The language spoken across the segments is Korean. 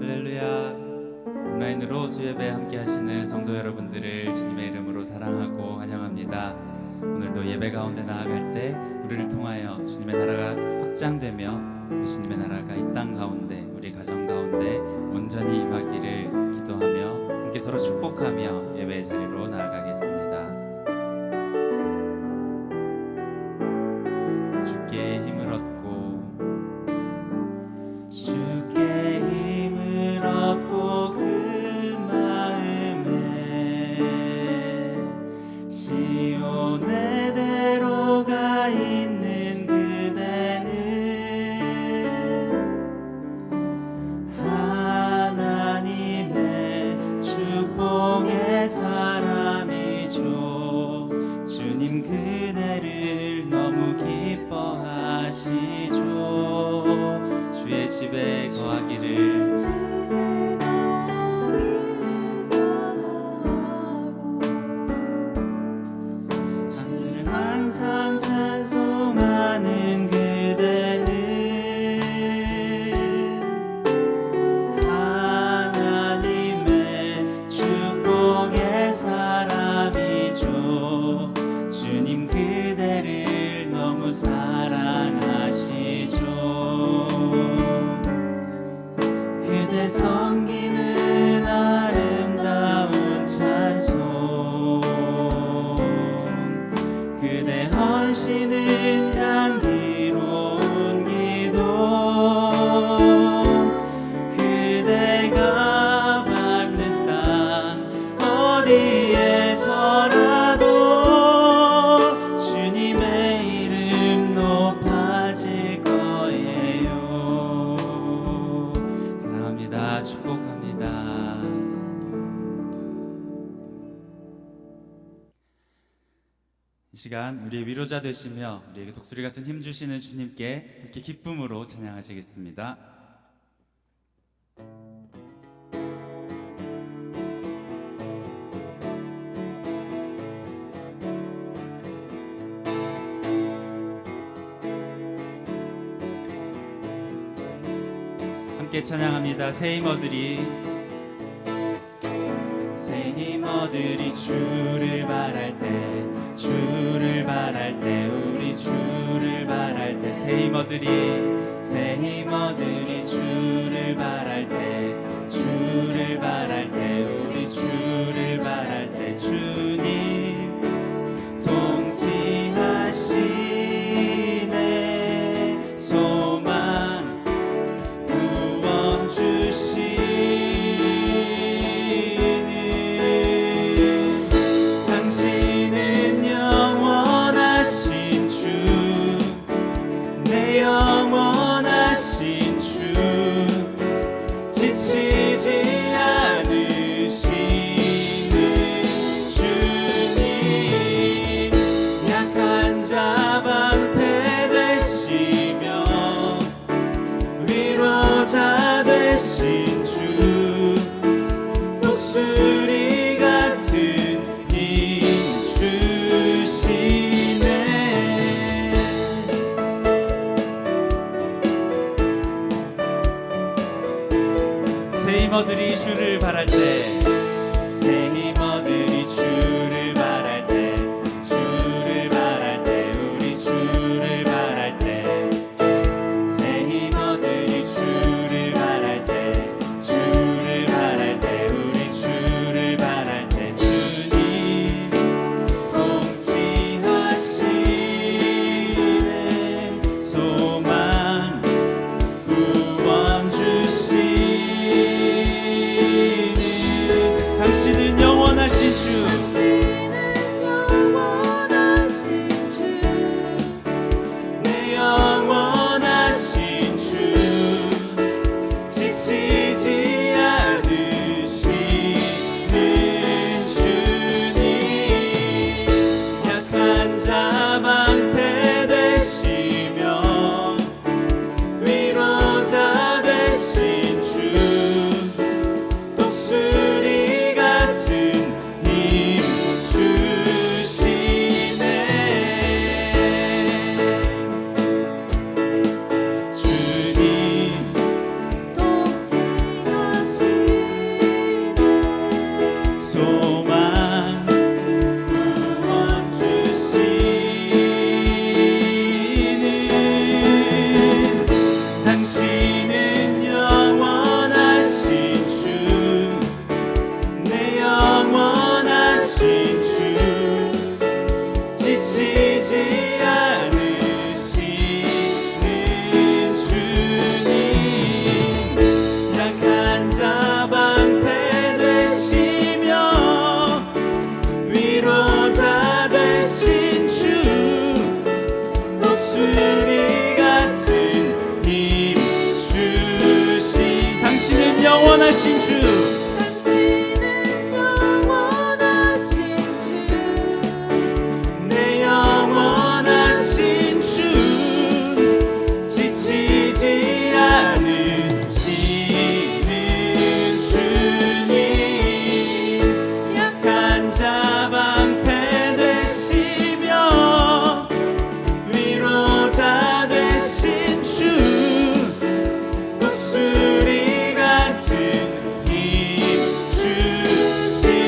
할렐루야. 온라인으로 수예배 함께 하시는 성도 여러분들을 주님의 이름으로 사랑하고 환영합니다. 오늘도 예배 가운데 나아갈 때 우리를 통하여 주님의 나라가 확장되며 또 주님의 나라가 이 땅 가운데 우리 가정 가운데 온전히 임하기를 기도하며 함께 서로 축복하며 예배의 자리로 나아가겠습니다. 주께 힘을 얻고 그 마음에 시온의 대로가 있는 그대는 하나님의 축복의 사람이죠. 주님 그대를 너무 기뻐하시죠. 주의 집에 거하기를 섬기는 아름다운 찬송 그대 헌신은 향기로운 기도 그대가 밟는 땅 어디에서라도 주님의 이름 높아질 거예요. 사랑합니다. 축복합니다. 이 시간 우리의 위로자 되시며 우리에게 독수리 같은 힘 주시는 주님께 함께 기쁨으로 찬양하시겠습니다. 함께 찬양합니다. 새 힘어들이 주를 바랄 때 주를 바랄 때 우리 주를 바랄 때 새 힘어들이 주를 바랄 때 주를 바랄 때 우리 주를 바랄 때 주님 통치하시네 소망 구원 주시네 당신은 영원하신 주 내 영원하신 주 지치지 않으시는 주님 약한 자 방패 되시며 위로자 되신 주 독수리 같은 힘 주시네 새 힘어들이 주를 바랄 때 새 힘어들이 주를 바랄 때 주를 바랄 때 우리 주를 바랄 때 새 힘어들이 주를 바랄 때 주를 바랄 때 우리 주를 바랄 때 주님 통치하시는 소망 구원 주시는 영원하신 주, 당신은 영원하신 주, 내 영원하신 주, 지치지 않으시는 주님, 약한 자 방패 되시며 위로자 되신 주, 독수리 같은 힘 주시네.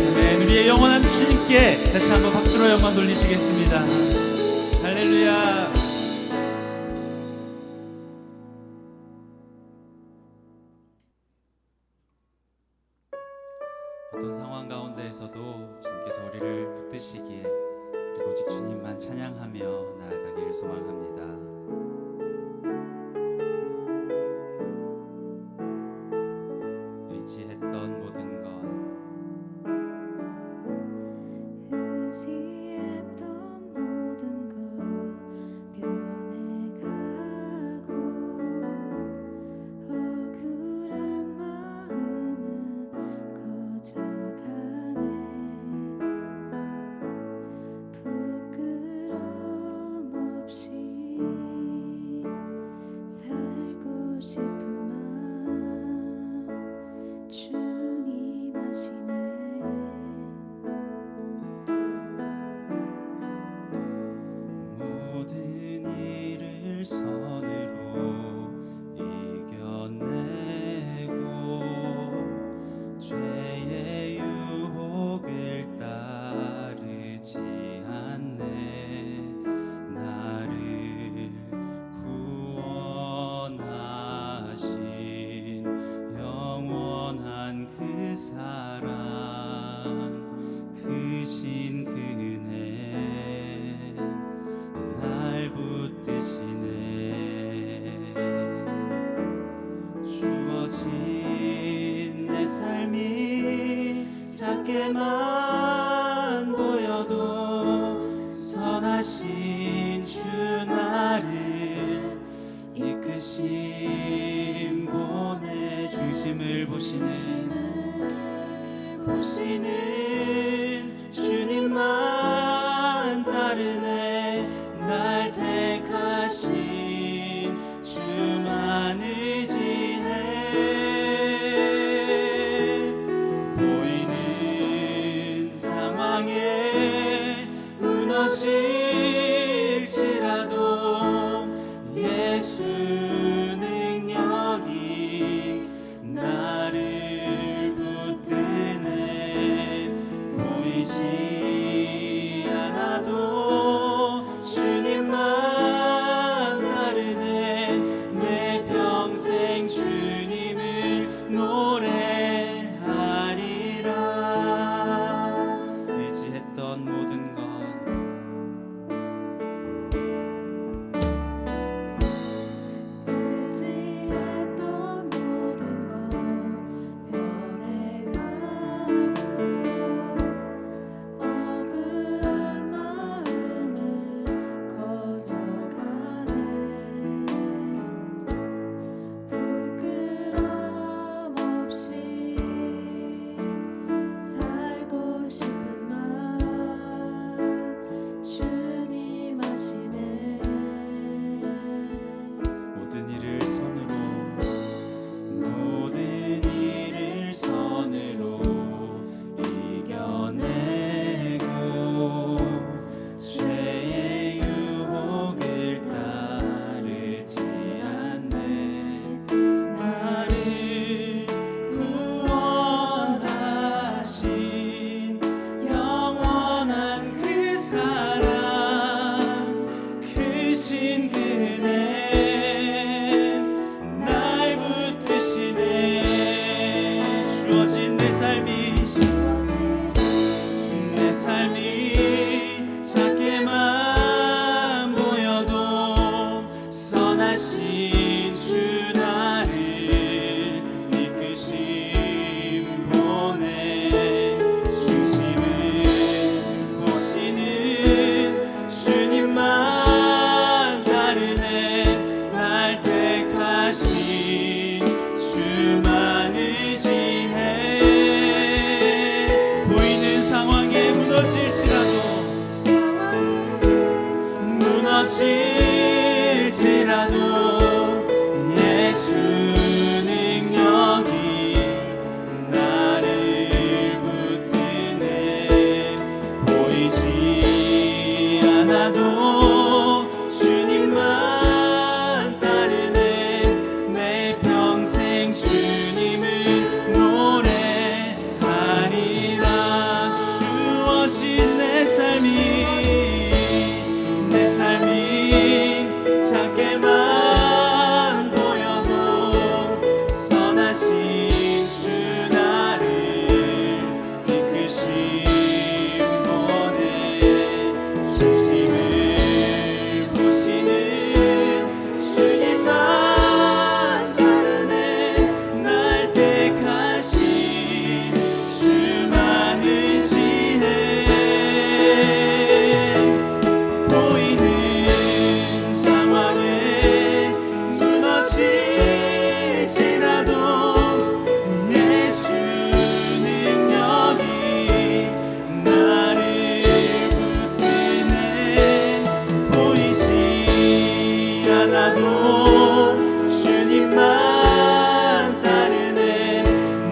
아멘. 우리의 영원한 주님께 다시 한번 박수로 영광 돌리시겠습니다. 할렐루야. 어떤 상황 가운데에서도 주님께서 우리를 붙드시기에 그리고 오직 주님만 찬양하며 나아가기를 소망합니다. 의지했던 모든 것, 의지했던 모든 것 변해가고 억울한 마음은 커져가네. 부끄러움 없이 살고 싶은 마음 주님 아시네. 모든 일을 선으로 이겨내고 죄의 유혹을 따르지 않네. 나를 구원하신 영원한 그 사랑, 크신 그네 날 붙드시네. 주어진 내 삶이 작게만 보여도 선하신 주 나를 이끄심 보내. 중심을 보시는 주님만 따르네. 날 택하신 주만 의지해. 보이는 상황에 무너질지라도 예수 능력이 나를 붙드네. 무너질지라도 예수 능력이 나를 붙드네. 보이지 않아도 주님만 따르네. 내 평생 주님을 노래하리라. 주어진 내 삶이 작게만 보여도 선하신 주 나를 이끄신 분의 중심을 보시는 주님만 따르네. 날 택하신 주 많으시네. 보이는 상황에 무너질지라도 예수 능력이 나를 붙드네. 보이지 않아도 주님만 따르네.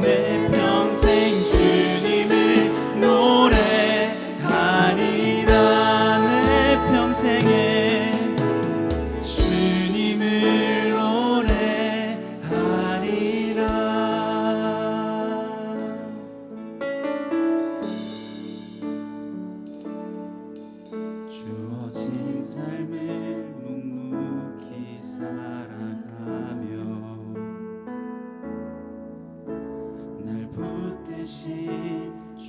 내 평생 주님을 노래하리라. 내 평생에 주님을 노래하리라. 주어진 삶을 묵묵히 살아가며 날 붙드신 주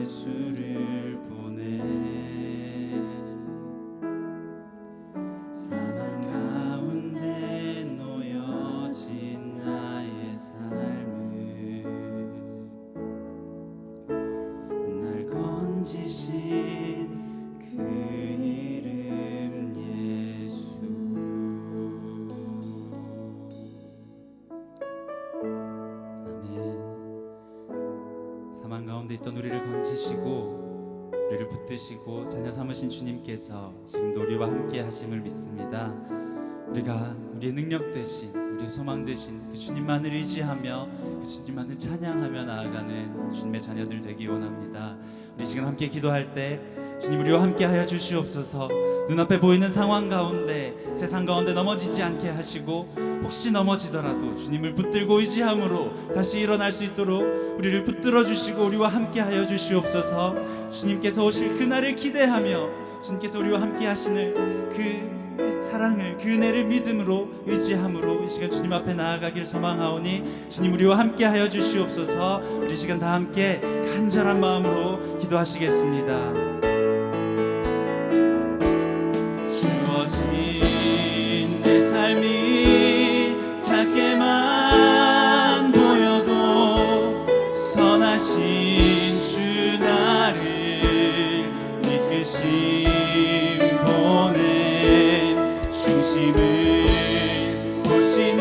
예수를 보내. 사랑 가운데 놓여진 나의 삶을 날 건지신 그 이름 예수. 아멘. 사망 가운데 있던 우리를 건지시고 우리를 붙드시고 자녀 삼으신 주님께서 지금도 우리와 함께 하심을 믿습니다. 우리가 우리의 능력 되신, 우리의 소망 되신 그 주님만을 의지하며 그 주님만을 찬양하며 나아가는 주님의 자녀들 되기 원합니다. 우리 지금 함께 기도할 때 주님 우리와 함께 하여 주시옵소서. 눈앞에 보이는 상황 가운데, 세상 가운데 넘어지지 않게 하시고, 혹시 넘어지더라도 주님을 붙들고 의지함으로 다시 일어날 수 있도록 우리를 붙들어 주시고 우리와 함께 하여 주시옵소서. 주님께서 오실 그날을 기대하며 주님께서 우리와 함께 하시는 그 사랑을, 그 은혜를 믿음으로 의지함으로 이 시간 주님 앞에 나아가길 소망하오니 주님 우리와 함께 하여 주시옵소서. 우리 시간 다 함께 간절한 마음으로 기도하시겠습니다. 주어진 내 삶이 작게만 보여도 선하신 주 나를 이끄신 분의 중심을 보시는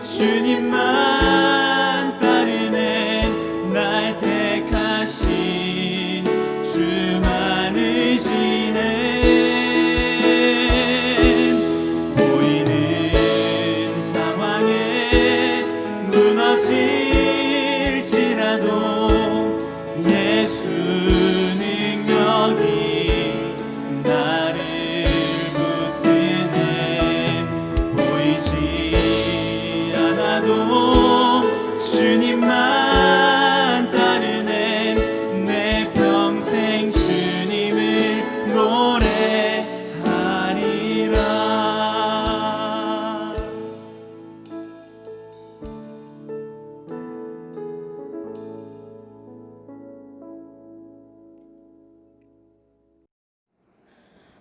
주님만 따르네. 날 택하신 주 많으시네. 무너질지라도 예수 능력이 나를 붙드네. 보이지 않아도 주님만 따르네. 내 평생 주님을 노래하리라.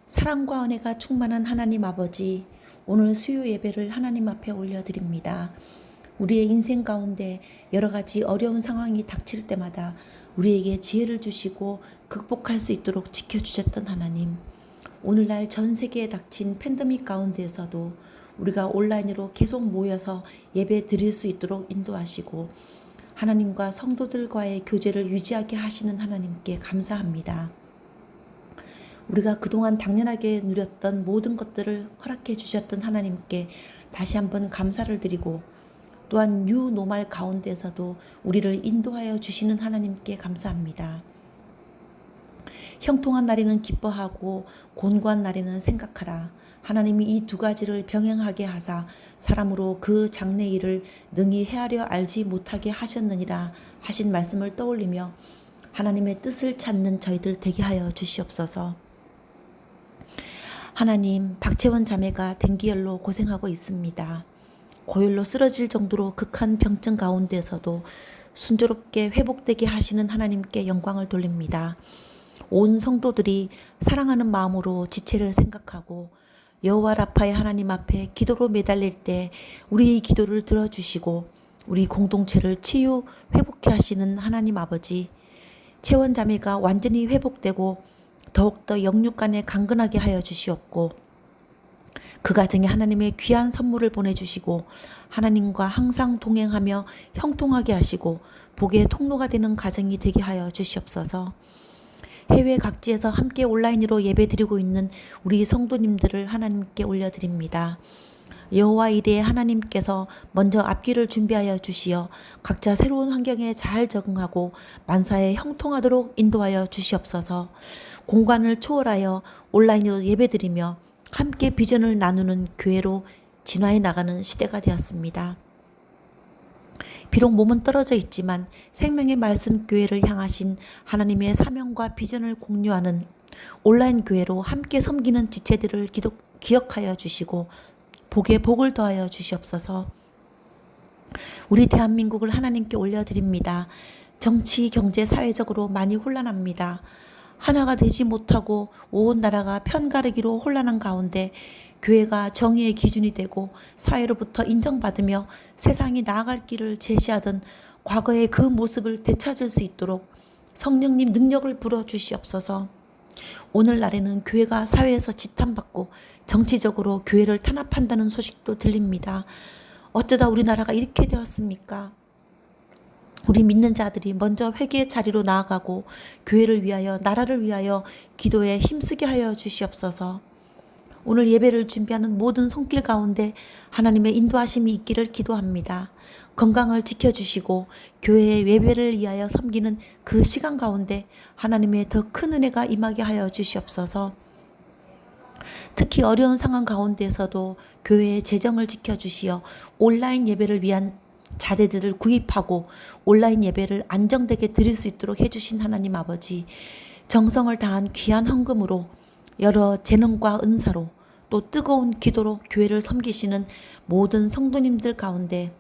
사랑과 은혜가 충만한 하나님 아버지, 오늘 수요 예배를 하나님 앞에 올려드립니다. 우리의 인생 가운데 여러 가지 어려운 상황이 닥칠 때마다 우리에게 지혜를 주시고 극복할 수 있도록 지켜주셨던 하나님, 오늘날 전 세계에 닥친 팬데믹 가운데에서도 우리가 온라인으로 계속 모여서 예배 드릴 수 있도록 인도하시고 하나님과 성도들과의 교제를 유지하게 하시는 하나님께 감사합니다. 우리가 그동안 당연하게 누렸던 모든 것들을 허락해 주셨던 하나님께 다시 한번 감사를 드리고, 또한 뉴노말 가운데서도 우리를 인도하여 주시는 하나님께 감사합니다. 형통한 날에는 기뻐하고 곤고한 날에는 생각하라. 하나님이 이 두 가지를 병행하게 하사 사람으로 그 장래 일을 능히 헤아려 알지 못하게 하셨느니라 하신 말씀을 떠올리며 하나님의 뜻을 찾는 저희들 되게 하여 주시옵소서. 하나님, 박채원 자매가 dengu열로 고생하고 있습니다. 고열로 쓰러질 정도로 극한 병증 가운데서도 순조롭게 회복되게 하시는 하나님께 영광을 돌립니다. 온 성도들이 사랑하는 마음으로 지체를 생각하고 여호와 라파의 하나님 앞에 기도로 매달릴 때 우리의 기도를 들어주시고 우리 공동체를 치유 회복케 하시는 하나님 아버지, 채원 자매가 완전히 회복되고 더욱더 영육간에 강건하게 하여 주시옵고, 그 가정에 하나님의 귀한 선물을 보내주시고 하나님과 항상 동행하며 형통하게 하시고 복의 통로가 되는 가정이 되게 하여 주시옵소서. 해외 각지에서 함께 온라인으로 예배드리고 있는 우리 성도님들을 하나님께 올려드립니다. 여호와 이레의 하나님께서 먼저 앞길을 준비하여 주시어 각자 새로운 환경에 잘 적응하고 만사에 형통하도록 인도하여 주시옵소서. 공간을 초월하여 온라인으로 예배드리며 함께 비전을 나누는 교회로 진화해 나가는 시대가 되었습니다. 비록 몸은 떨어져 있지만 생명의 말씀 교회를 향하신 하나님의 사명과 비전을 공유하는 온라인 교회로 함께 섬기는 지체들을 기억하여 주시고 복에 복을 더하여 주시옵소서. 우리 대한민국을 하나님께 올려드립니다. 정치, 경제, 사회적으로 많이 혼란합니다. 하나가 되지 못하고 온 나라가 편가르기로 혼란한 가운데 교회가 정의의 기준이 되고 사회로부터 인정받으며 세상이 나아갈 길을 제시하던 과거의 그 모습을 되찾을 수 있도록 성령님 능력을 부어주시옵소서. 오늘날에는 교회가 사회에서 지탄받고 정치적으로 교회를 탄압한다는 소식도 들립니다. 어쩌다 우리나라가 이렇게 되었습니까? 우리 믿는 자들이 먼저 회개의 자리로 나아가고 교회를 위하여, 나라를 위하여 기도에 힘쓰게 하여 주시옵소서. 오늘 예배를 준비하는 모든 손길 가운데 하나님의 인도하심이 있기를 기도합니다. 건강을 지켜주시고 교회의 예배를 위하여 섬기는 그 시간 가운데 하나님의 더 큰 은혜가 임하게 하여 주시옵소서. 특히 어려운 상황 가운데서도 교회의 재정을 지켜주시어 온라인 예배를 위한 자재들을 구입하고 온라인 예배를 안정되게 드릴 수 있도록 해주신 하나님 아버지, 정성을 다한 귀한 헌금으로 여러 재능과 은사로 또 뜨거운 기도로 교회를 섬기시는 모든 성도님들 가운데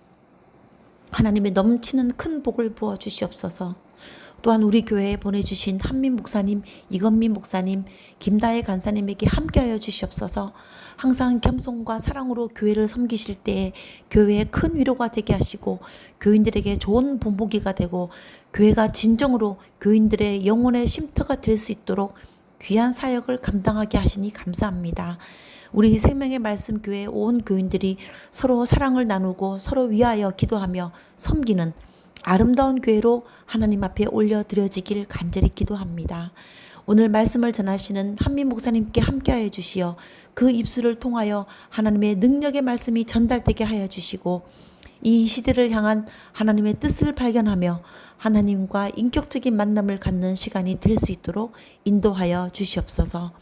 하나님의 넘치는 큰 복을 부어 주시옵소서. 또한 우리 교회에 보내주신 한민 목사님, 이건민 목사님, 김다혜 간사님에게 함께하여 주시옵소서. 항상 겸손과 사랑으로 교회를 섬기실 때에 교회에 큰 위로가 되게 하시고 교인들에게 좋은 본보기가 되고 교회가 진정으로 교인들의 영혼의 쉼터가 될 수 있도록 귀한 사역을 감당하게 하시니 감사합니다. 우리 생명의 말씀 교회 온 교인들이 서로 사랑을 나누고 서로 위하여 기도하며 섬기는 아름다운 교회로 하나님 앞에 올려드려지길 간절히 기도합니다. 오늘 말씀을 전하시는 한민 목사님께 함께하여 주시어 그 입술을 통하여 하나님의 능력의 말씀이 전달되게 하여 주시고 이 시대를 향한 하나님의 뜻을 발견하며 하나님과 인격적인 만남을 갖는 시간이 될 수 있도록 인도하여 주시옵소서.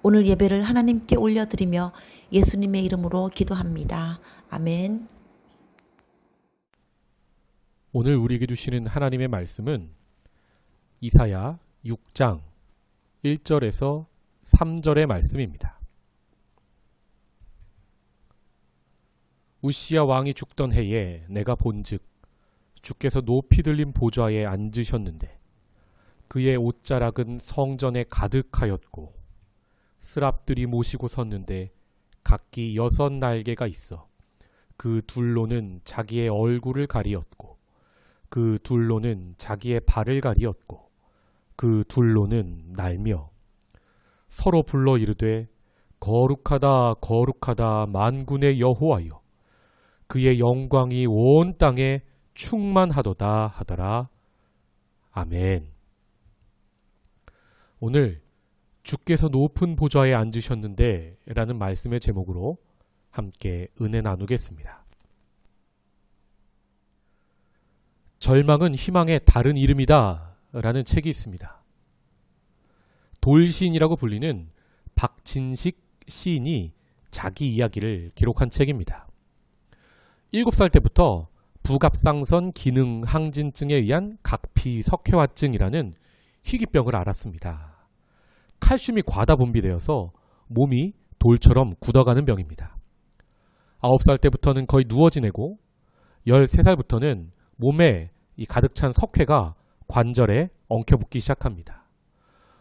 오늘 예배를 하나님께 올려드리며 예수님의 이름으로 기도합니다. 아멘. 오늘 우리에게 주시는 하나님의 말씀은 이사야 6장 1절에서 3절의 말씀입니다. 우시야 왕이 죽던 해에 내가 본즉 주께서 높이 들린 보좌에 앉으셨는데 그의 옷자락은 성전에 가득하였고 스랍들이 모시고 섰는데 각기 6 날개가 있어 그 둘로는 자기의 얼굴을 가리었고 그 둘로는 자기의 발을 가리었고 그 둘로는 날며 서로 불러 이르되 거룩하다 거룩하다 만군의 여호와여 그의 영광이 온 땅에 충만하도다 하더라. 아멘. 오늘 주께서 높은 보좌에 앉으셨는데 라는 말씀의 제목으로 함께 은혜 나누겠습니다. 절망은 희망의 다른 이름이다 라는 책이 있습니다. 돌시인이라고 불리는 박진식 시인이 자기 이야기를 기록한 책입니다. 7살 때부터 부갑상선 기능 항진증에 의한 각피석회화증이라는 희귀병을 앓았습니다. 칼슘이 과다 분비되어서 몸이 돌처럼 굳어가는 병입니다. 9살 때부터는 거의 누워 지내고 13살부터는 몸에 이 가득 찬 석회가 관절에 엉켜붙기 시작합니다.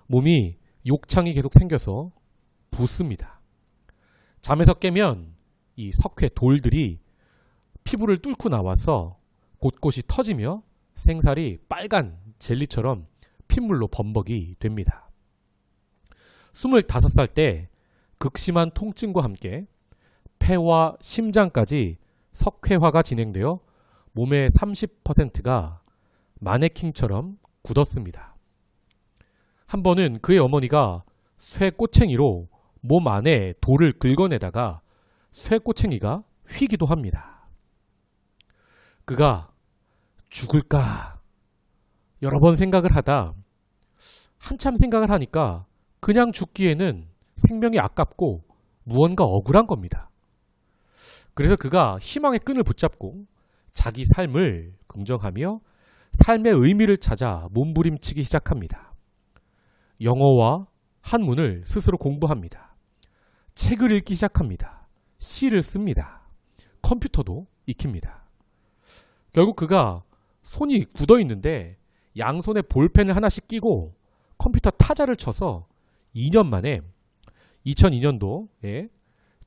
몸이 욕창이 계속 생겨서 붓습니다. 잠에서 깨면 이 석회 돌들이 피부를 뚫고 나와서 곳곳이 터지며 생살이 빨간 젤리처럼 핏물로 범벅이 됩니다. 25살 때 극심한 통증과 함께 폐와 심장까지 석회화가 진행되어 몸의 30%가 마네킹처럼 굳었습니다. 한 번은 그의 어머니가 쇠꼬챙이로 몸 안에 돌을 긁어내다가 쇠꼬챙이가 휘기도 합니다. 그가 죽을까 여러 번 생각을 하다 한참 생각을 하니까 그냥 죽기에는 생명이 아깝고 무언가 억울한 겁니다. 그래서 그가 희망의 끈을 붙잡고 자기 삶을 긍정하며 삶의 의미를 찾아 몸부림치기 시작합니다. 영어와 한문을 스스로 공부합니다. 책을 읽기 시작합니다. 시를 씁니다. 컴퓨터도 익힙니다. 결국 그가 손이 굳어 있는데 양손에 볼펜을 하나씩 끼고 컴퓨터 타자를 쳐서 2년 만에 2002년도에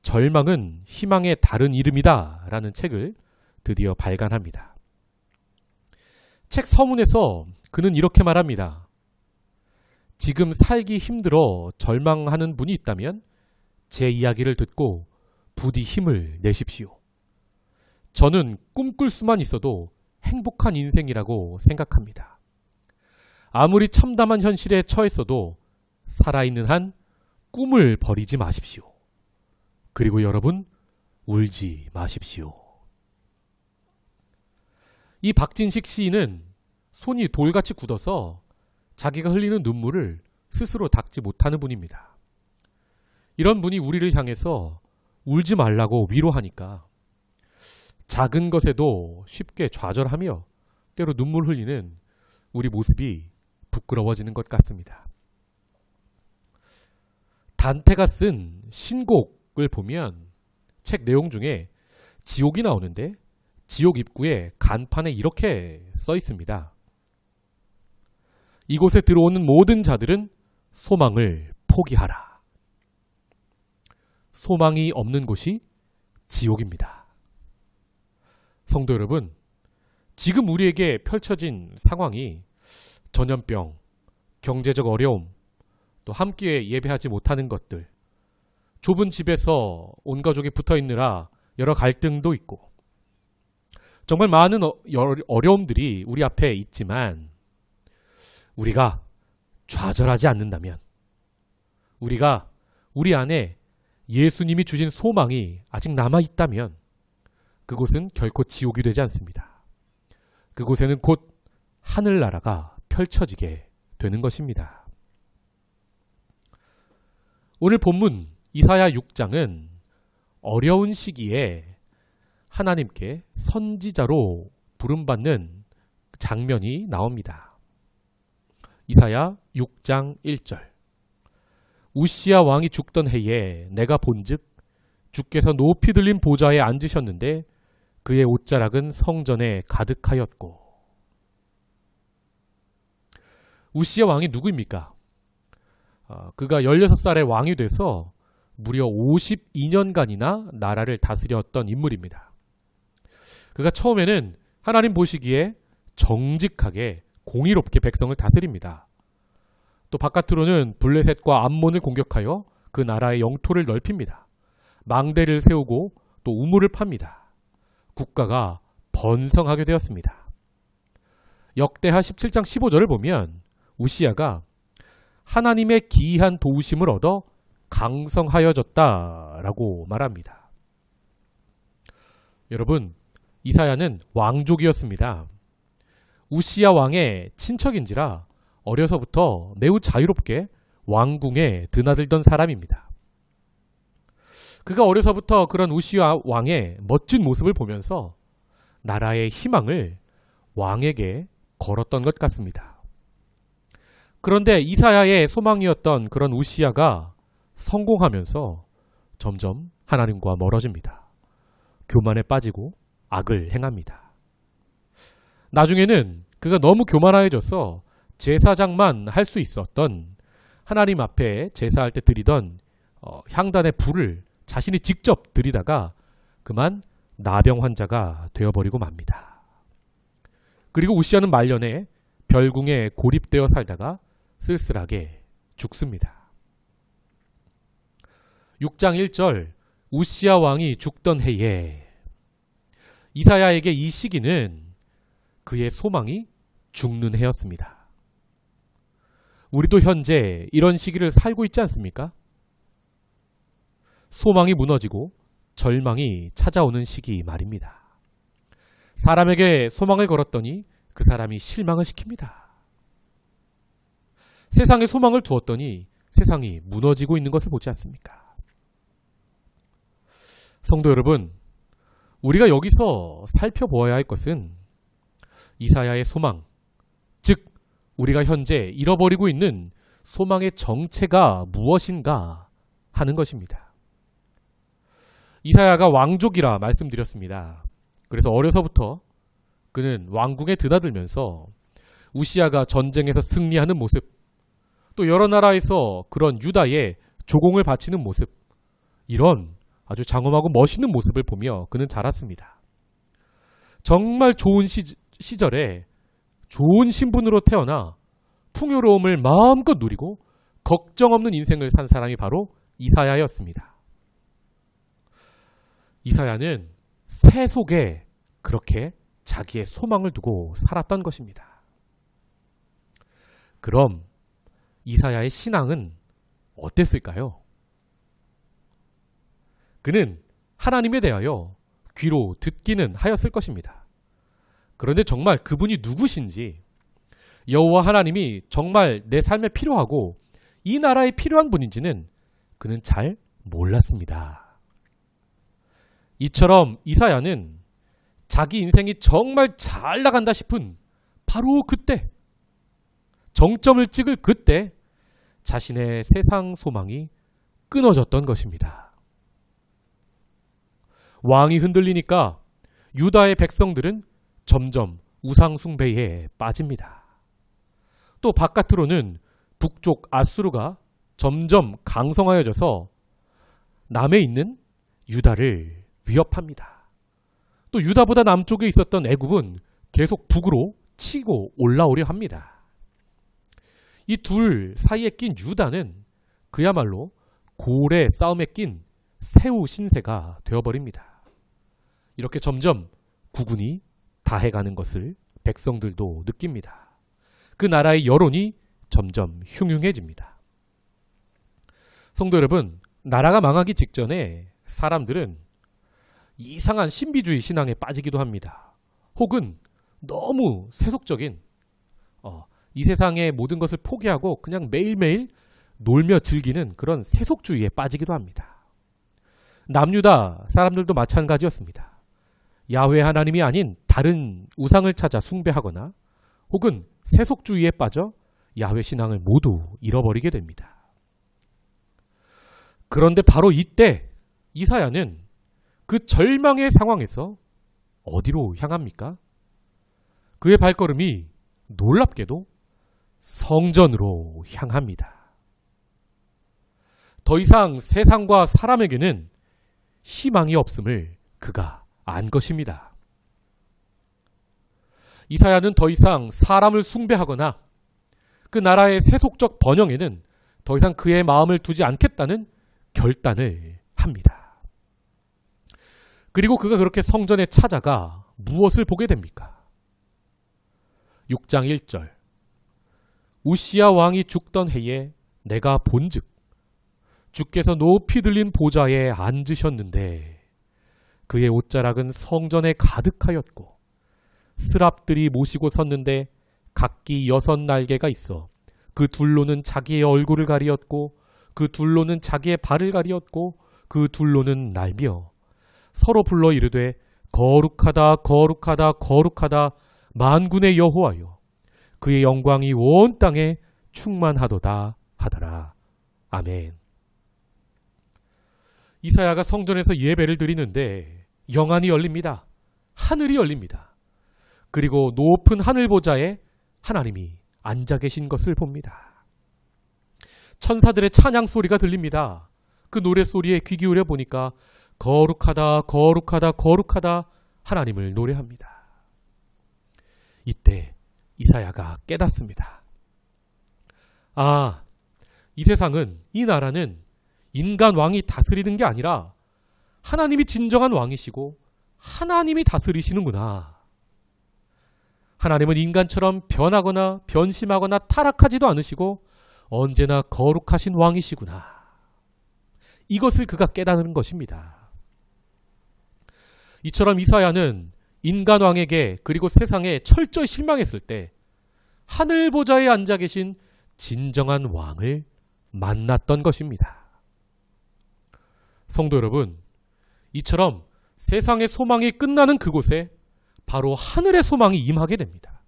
절망은 희망의 다른 이름이다 라는 책을 드디어 발간합니다. 책 서문에서 그는 이렇게 말합니다. 지금 살기 힘들어 절망하는 분이 있다면 제 이야기를 듣고 부디 힘을 내십시오. 저는 꿈꿀 수만 있어도 행복한 인생이라고 생각합니다. 아무리 참담한 현실에 처했어도 살아있는 한 꿈을 버리지 마십시오. 그리고 여러분, 울지 마십시오. 이 박진식 시인은 손이 돌같이 굳어서 자기가 흘리는 눈물을 스스로 닦지 못하는 분입니다. 이런 분이 우리를 향해서 울지 말라고 위로하니까 작은 것에도 쉽게 좌절하며 때로 눈물 흘리는 우리 모습이 부끄러워지는 것 같습니다. 단테가 쓴 신곡을 보면 책 내용 중에 지옥이 나오는데 지옥 입구에 간판에 이렇게 써 있습니다. 이곳에 들어오는 모든 자들은 소망을 포기하라. 소망이 없는 곳이 지옥입니다. 성도 여러분, 지금 우리에게 펼쳐진 상황이 전염병, 경제적 어려움, 또 함께 예배하지 못하는 것들, 좁은 집에서 온 가족이 붙어 있느라 여러 갈등도 있고 정말 많은 어려움들이 우리 앞에 있지만 우리가 좌절하지 않는다면, 우리가 우리 안에 예수님이 주신 소망이 아직 남아있다면 그곳은 결코 지옥이 되지 않습니다. 그곳에는 곧 하늘나라가 펼쳐지게 되는 것입니다. 오늘 본문 이사야 6장은 어려운 시기에 하나님께 선지자로 부름받는 장면이 나옵니다. 이사야 6장 1절. 우시야 왕이 죽던 해에 내가 본즉 주께서 높이 들린 보좌에 앉으셨는데 그의 옷자락은 성전에 가득하였고. 우시야 왕이 누구입니까? 그가 16살의 왕이 돼서 무려 52년간이나 나라를 다스렸던 인물입니다. 그가 처음에는 하나님 보시기에 정직하게 공의롭게 백성을 다스립니다. 또 바깥으로는 블레셋과 암몬을 공격하여 그 나라의 영토를 넓힙니다. 망대를 세우고 또 우물을 팝니다. 국가가 번성하게 되었습니다. 역대하 17장 15절을 보면 우시야가 하나님의 기이한 도우심을 얻어 강성하여졌다라고 말합니다. 여러분, 이사야는 왕족이었습니다. 우시야 왕의 친척인지라 어려서부터 매우 자유롭게 왕궁에 드나들던 사람입니다. 그가 어려서부터 그런 우시야 왕의 멋진 모습을 보면서 나라의 희망을 왕에게 걸었던 것 같습니다. 그런데 이사야의 소망이었던 그런 우시야가 성공하면서 점점 하나님과 멀어집니다. 교만에 빠지고 악을 행합니다. 나중에는 그가 너무 교만하여져서 제사장만 할 수 있었던 하나님 앞에 제사할 때 드리던 향단의 불을 자신이 직접 드리다가 그만 나병 환자가 되어버리고 맙니다. 그리고 우시야는 말년에 별궁에 고립되어 살다가 쓸쓸하게 죽습니다. 6장 1절 우시야 왕이 죽던 해에 이사야에게 이 시기는 그의 소망이 죽는 해였습니다. 우리도 현재 이런 시기를 살고 있지 않습니까? 소망이 무너지고 절망이 찾아오는 시기 말입니다. 사람에게 소망을 걸었더니 그 사람이 실망을 시킵니다. 세상에 소망을 두었더니 세상이 무너지고 있는 것을 보지 않습니까? 성도 여러분, 우리가 여기서 살펴보아야 할 것은 이사야의 소망, 즉 우리가 현재 잃어버리고 있는 소망의 정체가 무엇인가 하는 것입니다. 이사야가 왕족이라 말씀드렸습니다. 그래서 어려서부터 그는 왕궁에 드나들면서 우시야가 전쟁에서 승리하는 모습, 또 여러 나라에서 그런 유다의 조공을 바치는 모습, 이런 아주 장엄하고 멋있는 모습을 보며 그는 자랐습니다. 정말 좋은 시절에 좋은 신분으로 태어나 풍요로움을 마음껏 누리고 걱정 없는 인생을 산 사람이 바로 이사야였습니다. 이사야는 새 속에 그렇게 자기의 소망을 두고 살았던 것입니다. 그럼 이사야의 신앙은 어땠을까요? 그는 하나님에 대하여 귀로 듣기는 하였을 것입니다. 그런데 정말 그분이 누구신지, 여호와 하나님이 정말 내 삶에 필요하고 이 나라에 필요한 분인지는 그는 잘 몰랐습니다. 이처럼 이사야는 자기 인생이 정말 잘 나간다 싶은 바로 그때, 정점을 찍을 그때 자신의 세상 소망이 끊어졌던 것입니다. 왕이 흔들리니까 유다의 백성들은 점점 우상 숭배에 빠집니다. 또 바깥으로는 북쪽 아수르가 점점 강성하여져서 남에 있는 유다를 위협합니다. 또 유다보다 남쪽에 있었던 애굽은 계속 북으로 치고 올라오려 합니다. 이 둘 사이에 낀 유다는 그야말로 고래 싸움에 낀 새우 신세가 되어버립니다. 이렇게 점점 국운이 다해가는 것을 백성들도 느낍니다. 그 나라의 여론이 점점 흉흉해집니다. 성도 여러분, 나라가 망하기 직전에 사람들은 이상한 신비주의 신앙에 빠지기도 합니다. 혹은 너무 세속적인 이 세상의 모든 것을 포기하고 그냥 매일매일 놀며 즐기는 그런 세속주의에 빠지기도 합니다. 남유다 사람들도 마찬가지였습니다. 야훼 하나님이 아닌 다른 우상을 찾아 숭배하거나 혹은 세속주의에 빠져 야훼 신앙을 모두 잃어버리게 됩니다. 그런데 바로 이때 이사야는 그 절망의 상황에서 어디로 향합니까? 그의 발걸음이 놀랍게도 성전으로 향합니다. 더 이상 세상과 사람에게는 희망이 없음을 그가 안 것입니다. 이사야는 더 이상 사람을 숭배하거나 그 나라의 세속적 번영에는 더 이상 그의 마음을 두지 않겠다는 결단을 합니다. 그리고 그가 그렇게 성전에 찾아가 무엇을 보게 됩니까? 6장 1절 우시야 왕이 죽던 해에 내가 본즉 주께서 높이 들린 보좌에 앉으셨는데 그의 옷자락은 성전에 가득하였고 스랍들이 모시고 섰는데 각기 6날개가 있어 그 둘로는 자기의 얼굴을 가리었고 그 둘로는 자기의 발을 가리었고 그 둘로는 날며 서로 불러 이르되 거룩하다 거룩하다 거룩하다 만군의 여호와여 그의 영광이 온 땅에 충만하도다 하더라. 아멘. 이사야가 성전에서 예배를 드리는데 영안이 열립니다. 하늘이 열립니다. 그리고 높은 하늘 보좌에 하나님이 앉아 계신 것을 봅니다. 천사들의 찬양 소리가 들립니다. 그 노래 소리에 귀 기울여 보니까 거룩하다 거룩하다 거룩하다 하나님을 노래합니다. 이때 이사야가 깨닫습니다. 아, 이 세상은, 이 나라는 인간 왕이 다스리는 게 아니라 하나님이 진정한 왕이시고 하나님이 다스리시는구나. 하나님은 인간처럼 변하거나 변심하거나 타락하지도 않으시고 언제나 거룩하신 왕이시구나. 이것을 그가 깨닫는 것입니다. 이처럼 이사야는 인간 왕에게 그리고 세상에 철저히 실망했을 때 하늘 보좌에 앉아 계신 진정한 왕을 만났던 것입니다. 성도 여러분, 이처럼 세상의 소망이 끝나는 그곳에 바로 하늘의 소망이 임하게 됩니다.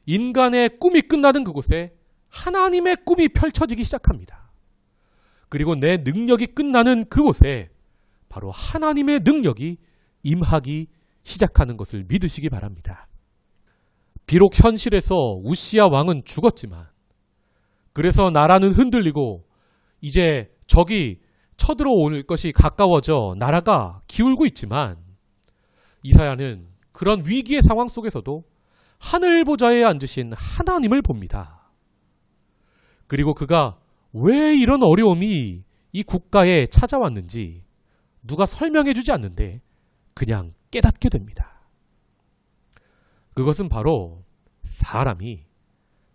인간의 꿈이 끝나는 그곳에 하나님의 꿈이 펼쳐지기 시작합니다. 그리고 내 능력이 끝나는 그곳에 바로 하나님의 능력이 임하기 시작하는 것을 믿으시기 바랍니다. 비록 현실에서 우시야 왕은 죽었지만, 그래서 나라는 흔들리고 이제 적이 쳐들어올 것이 가까워져 나라가 기울고 있지만, 이사야는 그런 위기의 상황 속에서도 하늘 보좌에 앉으신 하나님을 봅니다. 그리고 그가 왜 이런 어려움이 이 국가에 찾아왔는지 누가 설명해 주지 않는데 그냥 깨닫게 됩니다. 그것은 바로 사람이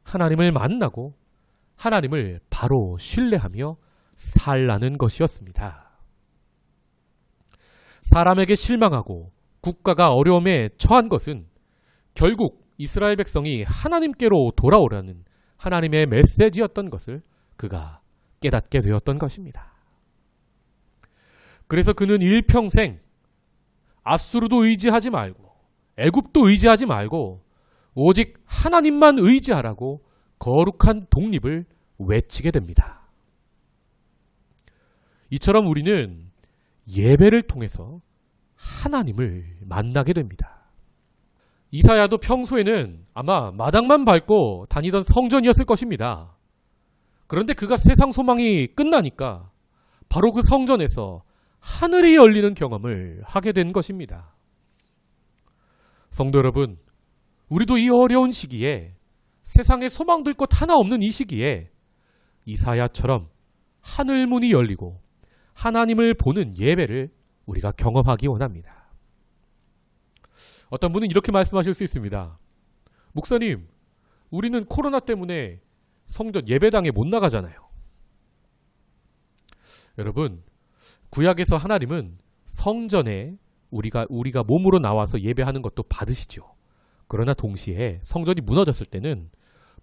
하나님을 만나고 하나님을 바로 신뢰하며 살라는 것이었습니다. 사람에게 실망하고 국가가 어려움에 처한 것은 결국 이스라엘 백성이 하나님께로 돌아오라는 하나님의 메시지였던 것을 그가 깨닫게 되었던 것입니다. 그래서 그는 일평생 아수르도 의지하지 말고 애굽도 의지하지 말고 오직 하나님만 의지하라고 거룩한 독립을 외치게 됩니다. 이처럼 우리는 예배를 통해서 하나님을 만나게 됩니다. 이사야도 평소에는 아마 마당만 밟고 다니던 성전이었을 것입니다. 그런데 그가 세상 소망이 끝나니까 바로 그 성전에서 하늘이 열리는 경험을 하게 된 것입니다. 성도 여러분, 우리도 이 어려운 시기에 세상에 소망될 것 하나 없는 이 시기에 이사야처럼 하늘 문이 열리고 하나님을 보는 예배를 우리가 경험하기 원합니다. 어떤 분은 이렇게 말씀하실 수 있습니다. 목사님, 우리는 코로나 때문에 성전 예배당에 못 나가잖아요. 여러분, 구약에서 하나님은 성전에 우리가 몸으로 나와서 예배하는 것도 받으시죠. 그러나 동시에 성전이 무너졌을 때는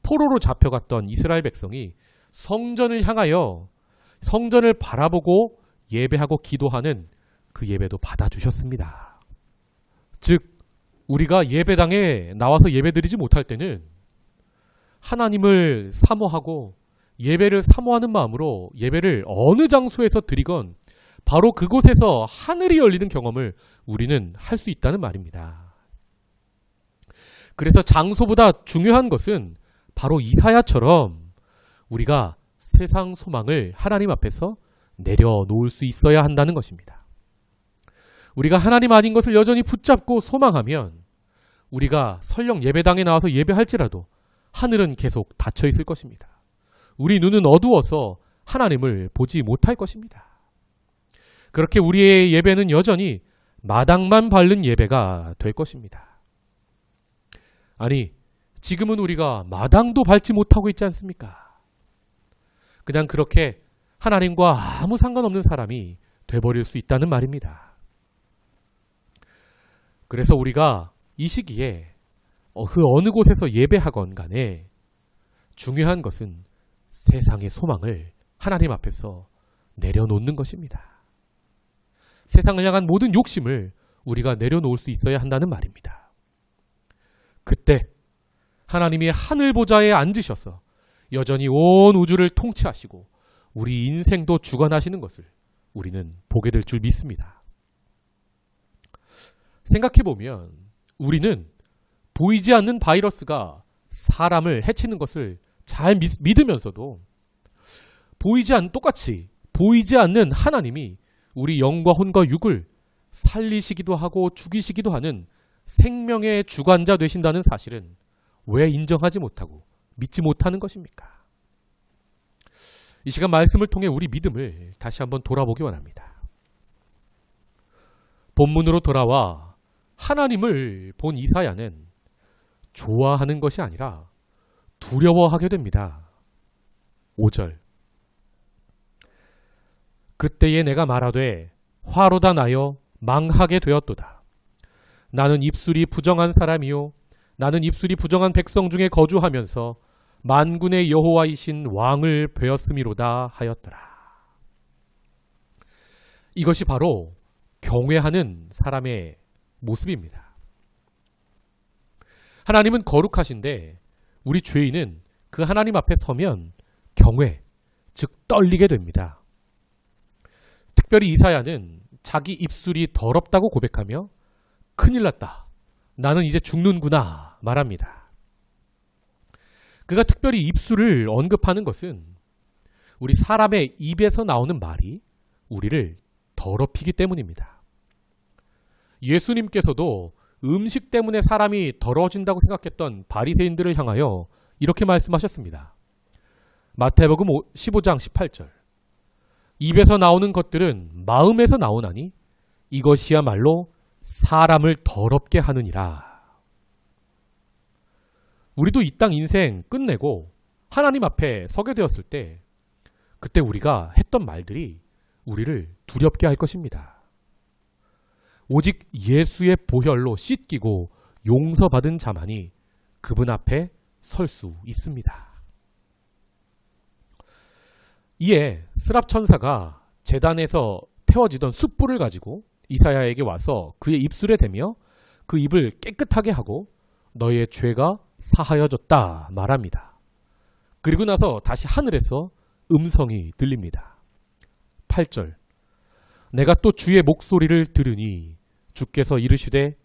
포로로 잡혀갔던 이스라엘 백성이 성전을 향하여 성전을 바라보고 예배하고 기도하는 그 예배도 받아주셨습니다. 즉 우리가 예배당에 나와서 예배드리지 못할 때는 하나님을 사모하고 예배를 사모하는 마음으로 예배를 어느 장소에서 드리건 바로 그곳에서 하늘이 열리는 경험을 우리는 할 수 있다는 말입니다. 그래서 장소보다 중요한 것은 바로 이사야처럼 우리가 세상 소망을 하나님 앞에서 내려놓을 수 있어야 한다는 것입니다. 우리가 하나님 아닌 것을 여전히 붙잡고 소망하면 우리가 설령 예배당에 나와서 예배할지라도 하늘은 계속 닫혀 있을 것입니다. 우리 눈은 어두워서 하나님을 보지 못할 것입니다. 그렇게 우리의 예배는 여전히 마당만 밟는 예배가 될 것입니다. 아니, 지금은 우리가 마당도 밟지 못하고 있지 않습니까? 그냥 그렇게 하나님과 아무 상관없는 사람이 돼버릴 수 있다는 말입니다. 그래서 우리가 이 시기에 그 어느 곳에서 예배하건 간에 중요한 것은 세상의 소망을 하나님 앞에서 내려놓는 것입니다. 세상을 향한 모든 욕심을 우리가 내려놓을 수 있어야 한다는 말입니다. 그때 하나님이 하늘 보좌에 앉으셔서 여전히 온 우주를 통치하시고 우리 인생도 주관하시는 것을 우리는 보게 될 줄 믿습니다. 생각해보면 우리는 보이지 않는 바이러스가 사람을 해치는 것을 잘 믿으면서도 똑같이 보이지 않는 하나님이 우리 영과 혼과 육을 살리시기도 하고 죽이시기도 하는 생명의 주관자 되신다는 사실은 왜 인정하지 못하고 믿지 못하는 것입니까? 이 시간 말씀을 통해 우리 믿음을 다시 한번 돌아보기 원합니다. 본문으로 돌아와 하나님을 본 이사야는 좋아하는 것이 아니라 두려워하게 됩니다. 5절 그때에 내가 말하되 화로다 나여 망하게 되었도다. 나는 입술이 부정한 사람이요 나는 입술이 부정한 백성 중에 거주하면서 만군의 여호와이신 왕을 베었음이로다 하였더라. 이것이 바로 경외하는 사람의 모습입니다. 하나님은 거룩하신데 우리 죄인은 그 하나님 앞에 서면 경외, 즉 떨리게 됩니다. 특별히 이사야는 자기 입술이 더럽다고 고백하며 큰일 났다. 나는 이제 죽는구나 말합니다. 그가 특별히 입술을 언급하는 것은 우리 사람의 입에서 나오는 말이 우리를 더럽히기 때문입니다. 예수님께서도 음식 때문에 사람이 더러워진다고 생각했던 바리새인들을 향하여 이렇게 말씀하셨습니다. 마태복음 15장 18절 입에서 나오는 것들은 마음에서 나오나니 이것이야말로 사람을 더럽게 하느니라. 우리도 이 땅 인생 끝내고 하나님 앞에 서게 되었을 때 그때 우리가 했던 말들이 우리를 두렵게 할 것입니다. 오직 예수의 보혈로 씻기고 용서받은 자만이 그분 앞에 설 수 있습니다. 이에 스랍 천사가 제단에서 태워지던 숯불을 가지고 이사야에게 와서 그의 입술에 대며 그 입을 깨끗하게 하고 너의 죄가 사하여졌다 말합니다. 그리고 나서 다시 하늘에서 음성이 들립니다. 8절 내가 또 주의 목소리를 들으니 주께서 이르시되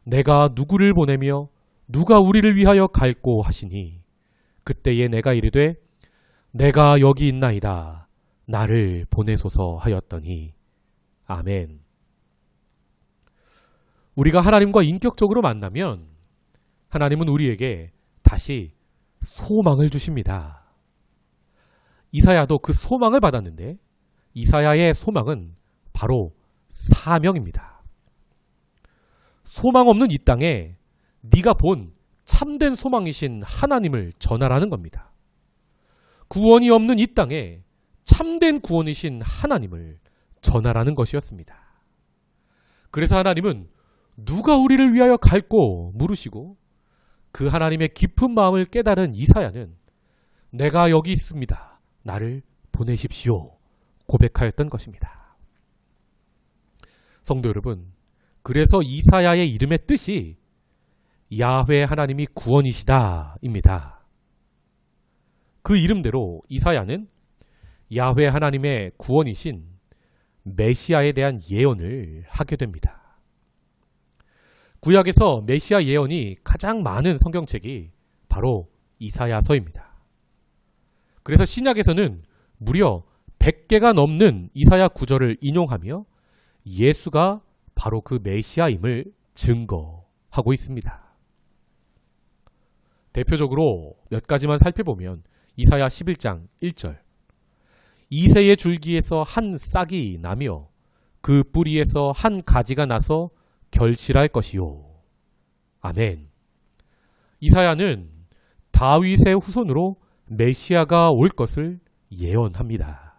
내가 누구를 보내며 누가 우리를 위하여 갈꼬 하시니 그때에 내가 이르되 내가 여기 있나이다 나를 보내소서 하였더니 아멘. 우리가 하나님과 인격적으로 만나면 하나님은 우리에게 다시 소망을 주십니다. 이사야도 그 소망을 받았는데 이사야의 소망은 바로 사명입니다. 소망 없는 이 땅에 네가 본 참된 소망이신 하나님을 전하라는 겁니다. 구원이 없는 이 땅에 참된 구원이신 하나님을 전하라는 것이었습니다. 그래서 하나님은 누가 우리를 위하여 갈꼬 물으시고 그 하나님의 깊은 마음을 깨달은 이사야는 내가 여기 있습니다. 나를 보내십시오. 고백하였던 것입니다. 성도 여러분, 그래서 이사야의 이름의 뜻이 야훼 하나님이 구원이시다입니다. 그 이름대로 이사야는 야훼 하나님의 구원이신 메시아에 대한 예언을 하게 됩니다. 구약에서 메시아 예언이 가장 많은 성경책이 바로 이사야서입니다. 그래서 신약에서는 무려 100개가 넘는 이사야 구절을 인용하며 예수가 바로 그 메시아임을 증거하고 있습니다. 대표적으로 몇 가지만 살펴보면 이사야 11장 1절 이새의 줄기에서 한 싹이 나며 그 뿌리에서 한 가지가 나서 결실할 것이요. 아멘. 이사야는 다윗의 후손으로 메시아가 올 것을 예언합니다.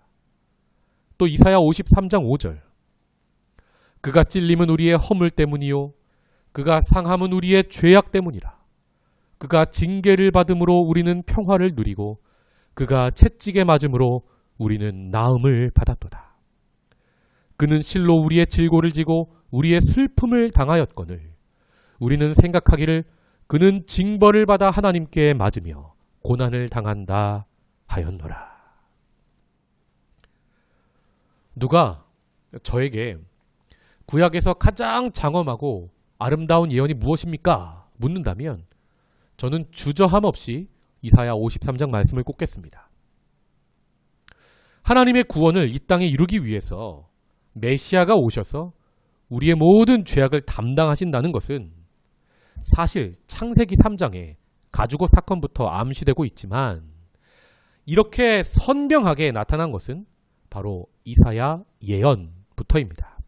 또 이사야 53장 5절 그가 찔림은 우리의 허물 때문이요 그가 상함은 우리의 죄악 때문이라. 그가 징계를 받음으로 우리는 평화를 누리고 그가 채찍에 맞음으로 우리는 나음을 받았도다. 그는 실로 우리의 질고를 지고 우리의 슬픔을 당하였거늘 우리는 생각하기를 그는 징벌을 받아 하나님께 맞으며 고난을 당한다 하였노라. 누가 저에게 구약에서 가장 장엄하고 아름다운 예언이 무엇입니까? 묻는다면 저는 주저함 없이 이사야 53장 말씀을 꼽겠습니다. 하나님의 구원을 이 땅에 이루기 위해서 메시아가 오셔서 우리의 모든 죄악을 담당하신다는 것은 사실 창세기 3장에 가죽옷 사건부터 암시되고 있지만 이렇게 선명하게 나타난 것은 바로 이사야 예언부터입니다.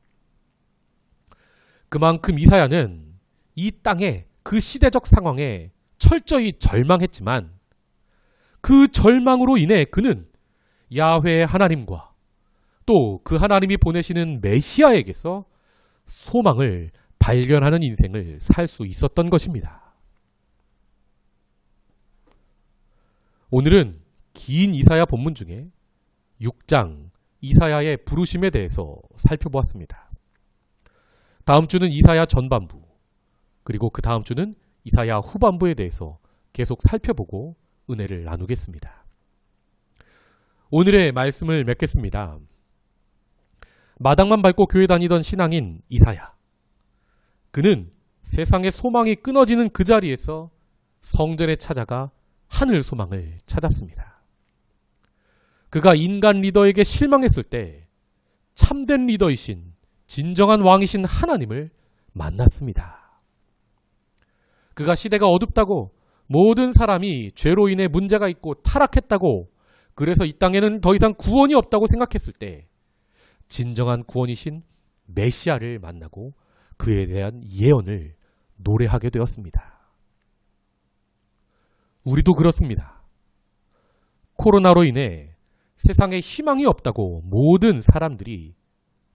그만큼 이사야는 이 땅의 그 시대적 상황에 철저히 절망했지만 그 절망으로 인해 그는 야훼 하나님과 또 그 하나님이 보내시는 메시아에게서 소망을 발견하는 인생을 살 수 있었던 것입니다. 오늘은 긴 이사야 본문 중에 6장 이사야의 부르심에 대해서 살펴보았습니다. 다음 주는 이사야 전반부, 그리고 그 다음 주는 이사야 후반부에 대해서 계속 살펴보고 은혜를 나누겠습니다. 오늘의 말씀을 맺겠습니다. 마당만 밟고 교회 다니던 신앙인 이사야. 그는 세상의 소망이 끊어지는 그 자리에서 성전에 찾아가 하늘 소망을 찾았습니다. 그가 인간 리더에게 실망했을 때 참된 리더이신 진정한 왕이신 하나님을 만났습니다. 그가 시대가 어둡다고 모든 사람이 죄로 인해 문제가 있고 타락했다고 그래서 이 땅에는 더 이상 구원이 없다고 생각했을 때 진정한 구원이신 메시아를 만나고 그에 대한 예언을 노래하게 되었습니다. 우리도 그렇습니다. 코로나로 인해 세상에 희망이 없다고 모든 사람들이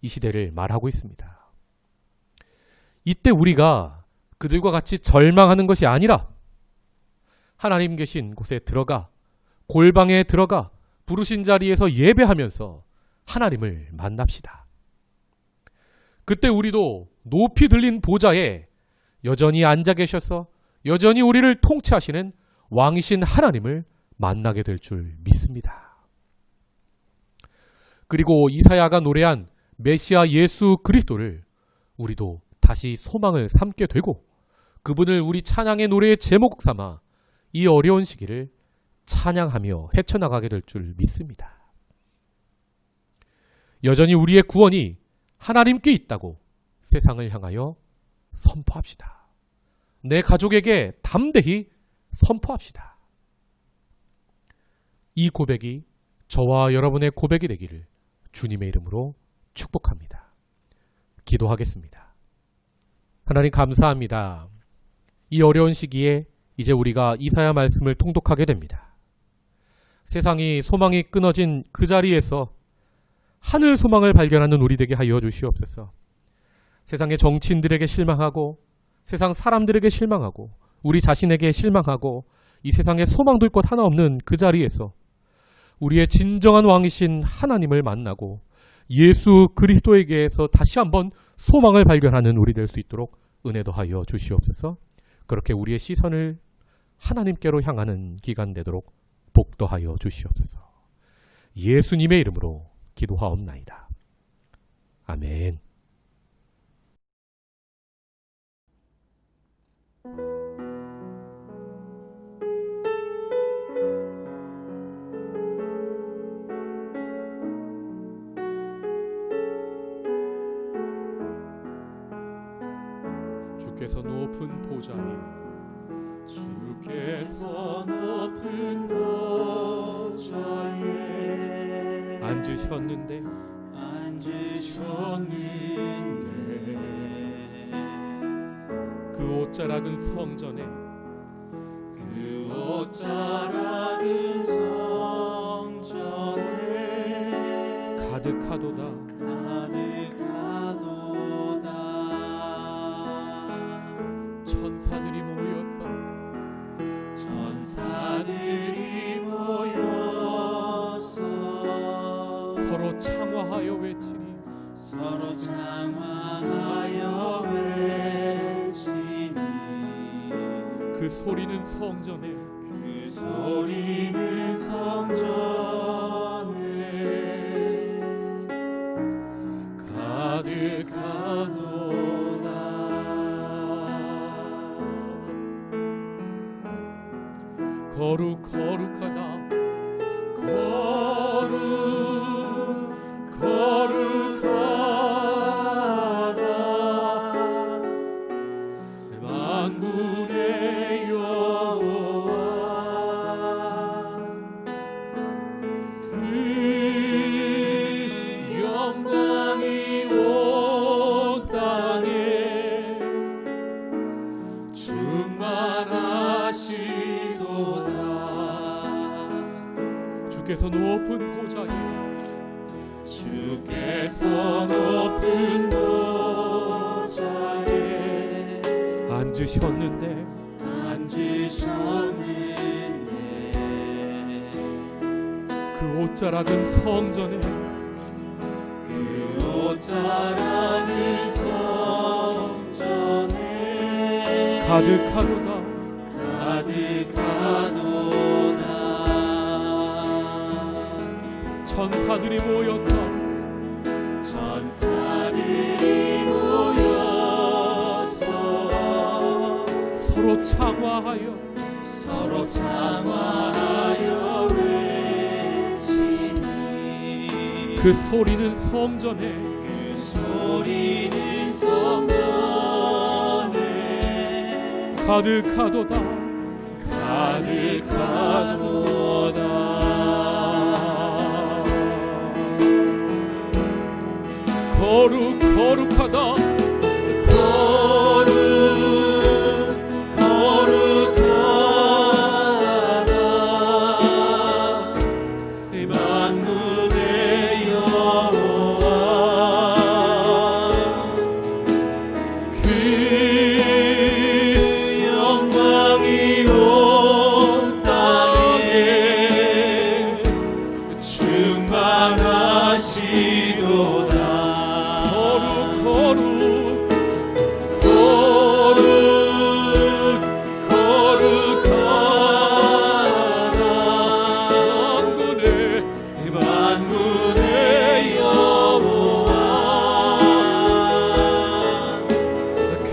이 시대를 말하고 있습니다. 이때 우리가 그들과 같이 절망하는 것이 아니라 하나님 계신 곳에 들어가 골방에 들어가 부르신 자리에서 예배하면서 하나님을 만납시다. 그때 우리도 높이 들린 보좌에 여전히 앉아 계셔서 여전히 우리를 통치하시는 왕이신 하나님을 만나게 될 줄 믿습니다. 그리고 이사야가 노래한 메시아 예수 그리스도를 우리도 다시 소망을 삼게 되고 그분을 우리 찬양의 노래의 제목 삼아 이 어려운 시기를 찬양하며 헤쳐나가게 될 줄 믿습니다. 여전히 우리의 구원이 하나님께 있다고 세상을 향하여 선포합시다. 내 가족에게 담대히 선포합시다. 이 고백이 저와 여러분의 고백이 되기를 주님의 이름으로 축복합니다. 기도하겠습니다. 하나님 감사합니다. 이 어려운 시기에 이제 우리가 이사야 말씀을 통독하게 됩니다. 세상이 소망이 끊어진 그 자리에서 하늘 소망을 발견하는 우리 되게 하여 주시옵소서. 세상의 정치인들에게 실망하고 세상 사람들에게 실망하고 우리 자신에게 실망하고 이 세상에 소망 둘 것 하나 없는 그 자리에서 우리의 진정한 왕이신 하나님을 만나고 예수 그리스도에게서 다시 한번 소망을 발견하는 우리 될 수 있도록 은혜도 하여 주시옵소서. 그렇게 우리의 시선을 하나님께로 향하는 기간 되도록 복도 하여 주시옵소서. 예수님의 이름으로 기도하옵나이다. 아멘. 주께서 높은 보좌에 앉으셨는데 그 옷자락은 성전에 옷자락은 성전에 가득하도다. 가득하도다. 천사들이 모여서 서로 창화하여 외치니 서로 창화하여 외치니 그 소리는 성전에 그 소리는 성전에 가득하도다. 거룩하다. 거룩하다. 만군의 여호와 그 영광이 온 땅에 충만하시도다. 주께서 높은 보좌에 앉으셨는데 그 옷자락은 성전에 가득하도다. 천사들이 모여서 서로 창화하여 외치니 그 소리는 성전에 가득하도다. 거룩하다. 만군의 여호와 그 영광이 온 땅에 충만하시도다. 만군의 여호와 그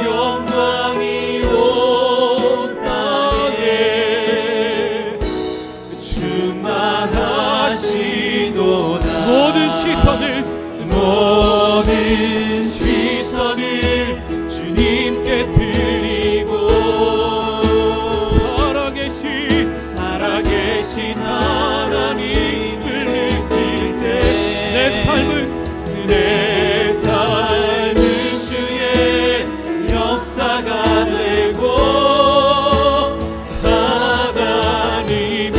영광이 온 땅에 충만하시도다. 모든 시선을 주님께 드리고 살아계신 하나님을 느낄 때 내 삶은 주의 역사가 되고 하나님이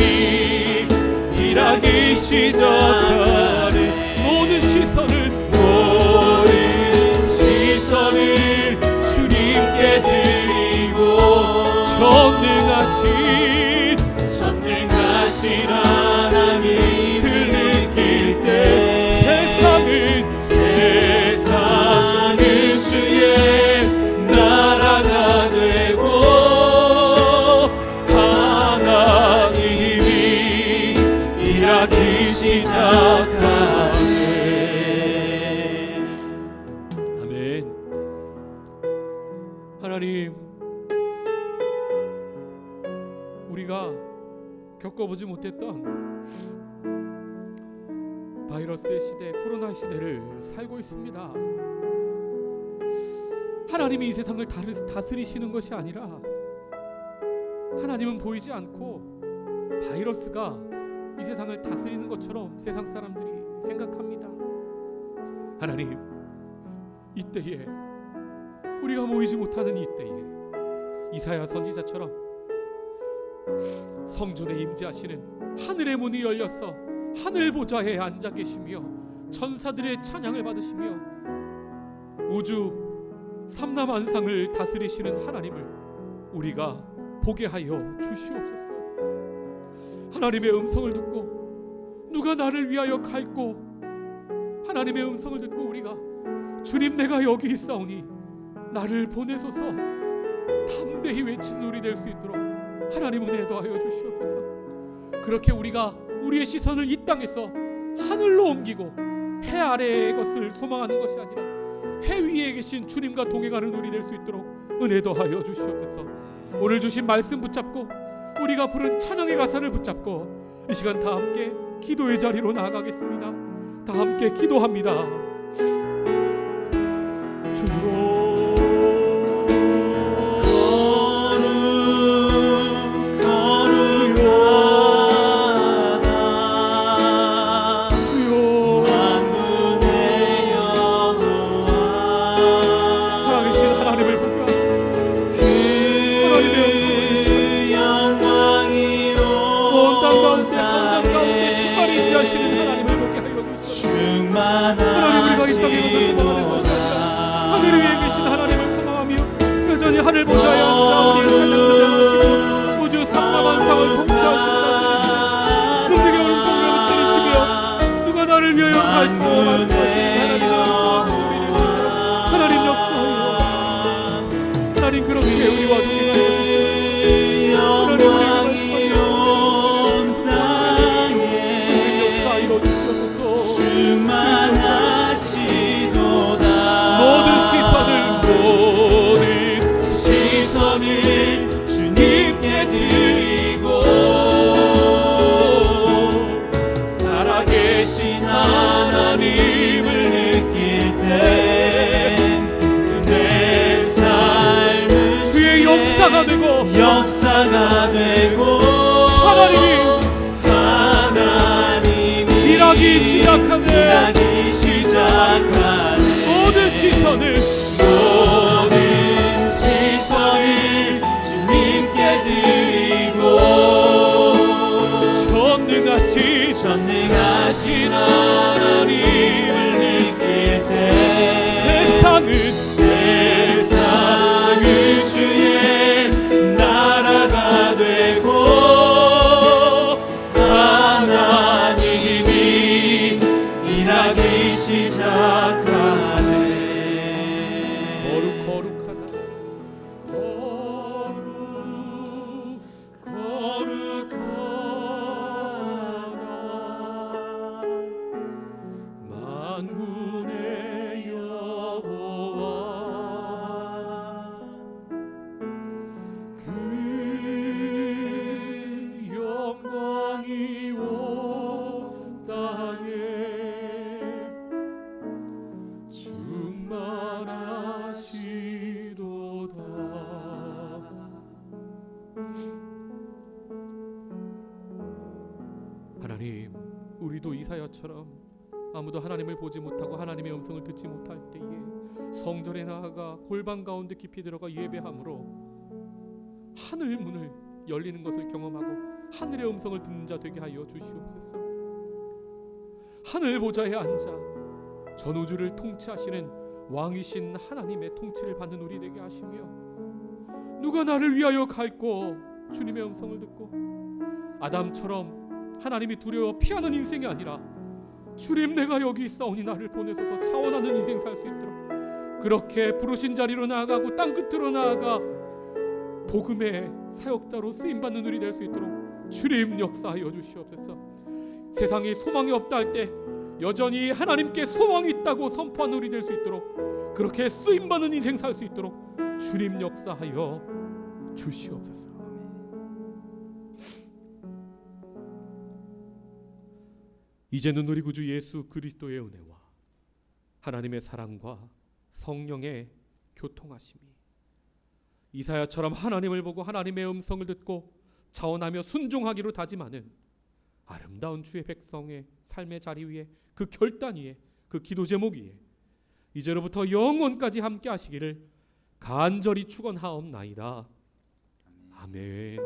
일하기 시작하네. 모든 시선을 주님께 드리고 전능하신 하나님을 느낄 때 세상은 주의 나라가 되고 하나님이 일하기 시작하네. 아멘. 하나님, 우리가 겪어보지 못했던 바이러스의 시대, 코로나 시대를 살고 있습니다. 하나님이 이 세상을 다스리시는 것이 아니라 하나님은 보이지 않고 바이러스가 이 세상을 다스리는 것처럼 세상 사람들이 생각합니다. 하나님, 이때에 우리가 모이지 못하는 이때에 이사야 선지자처럼 성전에 임재하시는 하늘의 문이 열려서 하늘 보좌에 앉아 계시며 천사들의 찬양을 받으시며 우주 삼라만상을 다스리시는 하나님을 우리가 보게 하여 주시옵소서. 하나님의 음성을 듣고 누가 나를 위하여 갈고, 하나님의 음성을 듣고 우리가 주님 내가 여기 있사오니 나를 보내소서 담대히 외치는 우리 될 수 있도록 하나님 은혜 더하여 주시옵소서. 그렇게 우리가 우리의 시선을 이 땅에서 하늘로 옮기고 해 아래의 것을 소망하는 것이 아니라 해 위에 계신 주님과 동행하는 우리 될 수 있도록 은혜 더하여 주시옵소서. 오늘 주신 말씀 붙잡고 우리가 부른 찬양의 가사를 붙잡고 이 시간 다 함께 기도의 자리로 나아가겠습니다. 다 함께 기도합니다. 주여 하늘 보좌에 앉아 우리의 찬양을 대하시고 우주 삼라만상을 통치하시고 다스리시고 눈뜨게 오른손으로 붙들으시며 누가 나를 위하여 갈고 말씀하시는 하나님 역사하여 하나님 그렇게 우리와 동행하여 주시고 하나님 우리에게 말씀하여 역사하여 주시옵소서. 주님께 드리고 살아계신 하나님을 느낄 때 내 삶은 주의 역사가 되고 하나님이 일하기 시작하네. 모든 시선을 주님께 드리고 전능하신 하나님을 느낄 때 세상은 주의 나라가 되고 하나님이 일하기 시작하네. 하나님, 우리도 이사야처럼 아무도 하나님을 보지 못하고 하나님의 음성을 듣지 못할 때에 성전에 나아가 골방 가운데 깊이 들어가 예배함으로 하늘 문을 열리는 것을 경험하고 하늘의 음성을 듣는 자 되게 하여 주시옵소서. 하늘 보좌에 앉아 전 우주를 통치하시는 왕이신 하나님의 통치를 받는 우리 되게 하시며 누가 나를 위하여 갈고 주님의 음성을 듣고 아담처럼 하나님이 두려워 피하는 인생이 아니라 주님 내가 여기 있사오니 나를 보내소서 차원하는 인생 살 수 있도록 그렇게 부르신 자리로 나아가고 땅끝으로 나아가 복음의 사역자로 쓰임받는 우리 될 수 있도록 주님 역사하여 주시옵소서. 세상에 소망이 없다 할 때 여전히 하나님께 소망이 있다고 선포하는 우리 될 수 있도록 그렇게 쓰임받는 인생 살 수 있도록 주님 역사하여 주시옵소서. 이제는 우리 구주 예수 그리스도의 은혜와 하나님의 사랑과 성령의 교통하심이 이사야처럼 하나님을 보고 하나님의 음성을 듣고 자원하며 순종하기로 다짐하는 아름다운 주의 백성의 삶의 자리 위에 그 결단 위에 그 기도 제목 위에 이제로부터 영원까지 함께 하시기를 간절히 축원하옵나이다. 아멘.